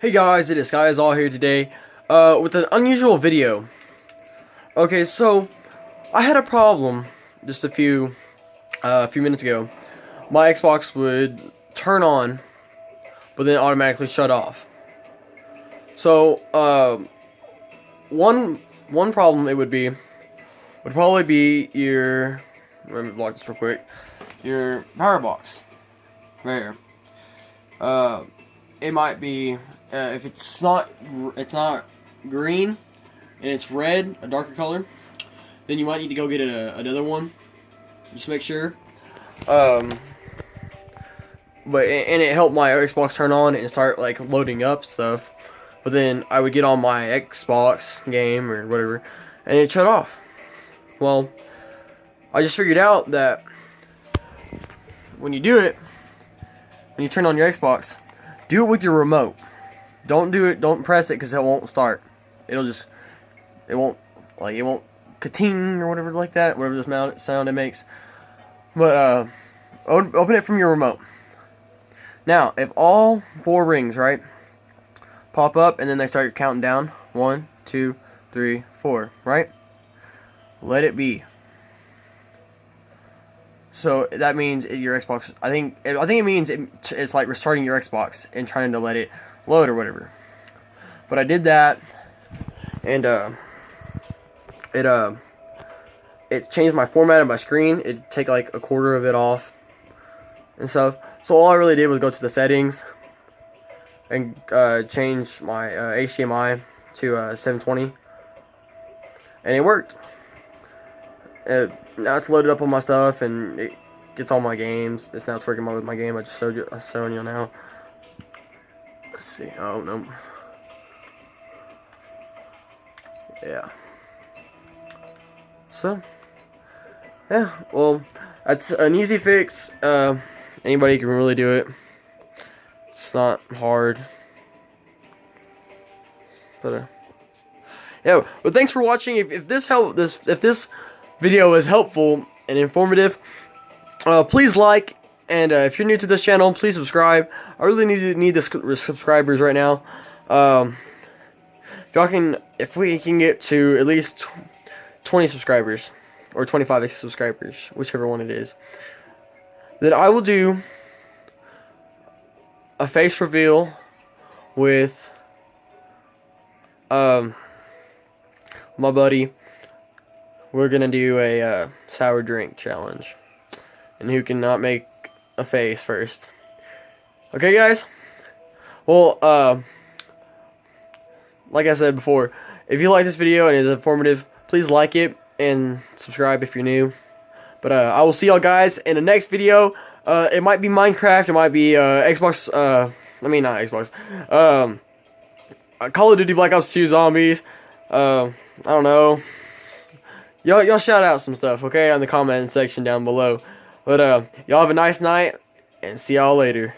Hey guys, it is Skyzall here today, with an unusual video. Okay, so I had a problem just a few minutes ago. My Xbox would turn on, but then automatically shut off. So, one problem it would probably be your. Let me block this real quick. Your power box, there. It might be if it's not green and it's red, a darker color, then you might need to go get another one. Just make sure. But it helped my Xbox turn on and start like loading up stuff. But then I would get on my Xbox game or whatever, and it shut off. Well, I just figured out that when you do it, when you turn on your Xbox, do it with your remote. Don't press it because it won't start. It won't ka-ting or whatever like that, whatever this sound it makes. But open it from your remote. Now, if all 4 rings, right, pop up and then they start counting down, 1, 2, 3, 4, right? Let it be. So that means your Xbox. I think it means it's like restarting your Xbox and trying to let it load or whatever. But I did that, and it changed my format of my screen. It'd take like a quarter of it off and stuff. So all I really did was go to the settings and change my HDMI to 720, and it worked. Now it's loaded up on my stuff and it gets all my games. It's working with my game. I just showed you. I'm showing you now. Let's see. Oh no. Yeah. So, yeah. Well, that's an easy fix. Anybody can really do it. It's not hard. But yeah. But thanks for watching. If this video is helpful and informative, please like, and if you're new to this channel, please subscribe. I really need the subscribers right now. If we can get to at least 20 subscribers or 25 subscribers, whichever one it is, then I will do a face reveal with my buddy. We're gonna do a sour drink challenge, and who cannot make a face first. Okay, guys. Well, like I said before, if you like this video and it's informative, please like it and subscribe if you're new. But I will see y'all guys in the next video. It might be Minecraft. It might be Xbox. I mean, not Xbox. Call of Duty Black Ops 2 Zombies. I don't know. Y'all shout out some stuff, okay, on the comment section down below. But y'all have a nice night, and see y'all later.